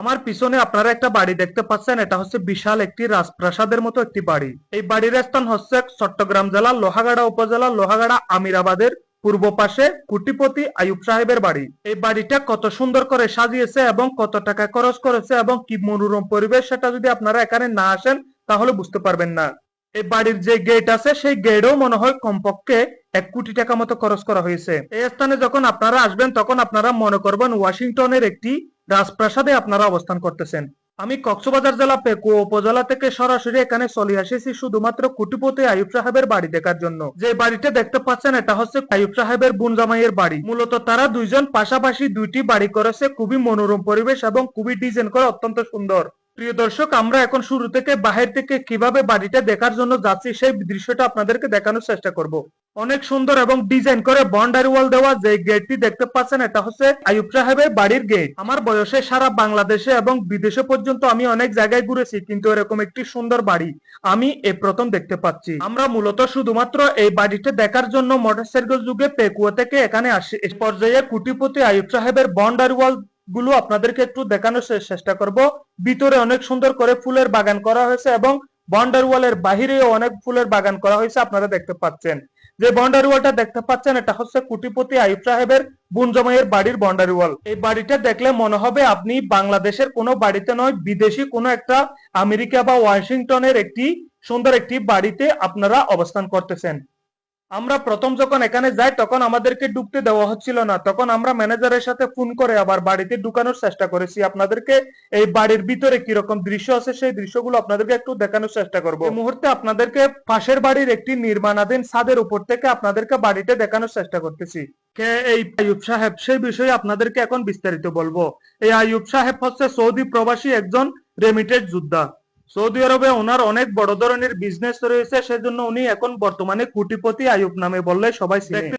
আমার পিছনে আপনারা একটা বাড়ি দেখতে পাচ্ছেন, এটা হচ্ছে বিশাল একটি রাজপ্রাসাদের মতো একটি বাড়ি। এই বাড়ির স্থান হচ্ছে চট্টগ্রাম জেলার লোহাগাড়া উপজেলার লোহাগাড়া আমিরাবাদের পূর্ব পাশে কোটিপতি আইয়ুব সাহেবের বাড়ি। এই বাড়িটা কত সুন্দর করে সাজিয়েছে এবং কত টাকা খরচ করেছে এবং কি মনোরম পরিবেশ, সেটা যদি আপনারা এখানে না আসেন তাহলে বুঝতে পারবেন না। এই বাড়ির যে গেট আছে সেই গেটও মনে হয় কমপক্ষে 1 কোটি টাকা মতো খরচ করা হয়েছে। এই স্থানে যখন আপনারা আসবেন তখন আপনারা মনে করবেন ওয়াশিংটনের একটি রাজপ্রাসাদে আপনারা অবস্থান করতেছেন। আমি কক্সবাজার জেলা পেকুয়া উপজেলা থেকে সরাসরি এখানে চলে এসেছি শুধুমাত্র কোটিপতি আইয়ুব সাহেবের বাড়ি দেখার জন্য। যে বাড়িটা দেখতে পাচ্ছেন এটা হচ্ছে আইয়ুব সাহেবের বোন জামাইয়ের বাড়ি। মূলত তারা দুইজন পাশাপাশি দুইটি বাড়ি করেছে, খুবই মনোরম পরিবেশ এবং খুবই ডিজাইন করা অত্যন্ত সুন্দর। প্রিয় দর্শক, আমরা এখন শুরু থেকে বাহির থেকে কিভাবে বাড়িটা দেখার জন্য যাচ্ছি সেই দৃশ্যটা আপনাদেরকে দেখানোর চেষ্টা করব। অনেক সুন্দর এবং ডিজাইন করে বাউন্ডারি ওয়াল দেওয়া যে গেটটি দেখতে পাচ্ছেন এটা হচ্ছে আইয়ুব সাহেবের বাড়ির গেট। আমার বয়সে সারা বাংলাদেশে এবং বিদেশে পর্যন্ত আমি অনেক জায়গায় ঘুরেছি, কিন্তু এরকম একটি সুন্দর বাড়ি আমি এই প্রথম দেখতে পাচ্ছি। আমরা মূলত শুধুমাত্র এই বাড়িটা দেখার জন্য মোটরসাইকেল যুগে পেকুয়া থেকে এখানে আসি। এই পর্যায়ে কোটিপতি আইয়ুব সাহেবের বাউন্ডারি ওয়াল গুলো আপনাদেরকে একটু দেখানোর চেষ্টা করব। ভিতরে অনেক সুন্দর করে ফুলের বাগান করা হয়েছে এবং বাউন্ডারি ওয়ালের বাহিরেও অনেক ফুলের বাগান করা হয়েছে, আপনারা দেখতে পাচ্ছেন। যে বাউন্ডারি ওয়ালটা দেখতে পাচ্ছেন এটা হচ্ছে কোটিপতি আইয়ুব সাহেবের বোন জামাইয়ের বাড়ির বাউন্ডারি ওয়াল। এই বাড়িটা দেখলে মনে হবে আপনি বাংলাদেশের কোনো বাড়িতে নয়, বিদেশি কোনো একটা আমেরিকা বা ওয়াশিংটনের একটি সুন্দর একটি বাড়িতে আপনারা অবস্থান করতেছেন। আমরা প্রথম যখন এখানে যাই তখন আমাদেরকে ঢুকতে দেওয়া হচ্ছিল না, তখন আমরা ম্যানেজারের সাথে ফোন করে আবার বাড়িতে ঢুকানোর চেষ্টা করেছি। আপনাদেরকে এই বাড়ির ভিতরে কিরকম দৃশ্য আছে সেই দৃশ্যগুলো আপনাদেরকে একটু দেখানোর চেষ্টা করব। এই মুহূর্তে আপনাদেরকে পাশের বাড়ির একটি নির্মাণাধীন ছাদের উপর থেকে আপনাদেরকে বাড়িতে দেখানোর চেষ্টা করতেছি। কে এই আইয়ুব সাহেব সেই বিষয়ে আপনাদেরকে এখন বিস্তারিত বলবো। এই আইয়ুব সাহেব হচ্ছে সৌদি প্রবাসী একজন রেমিটেড যোদ্ধা। সৌদি আরবে ওনার অনেক বড় ধরনের বিজনেস রয়েছে, সেজন্য উনি এখন বর্তমানে কোটিপতি আইয়ুব নামে বললে সবাই চিনে।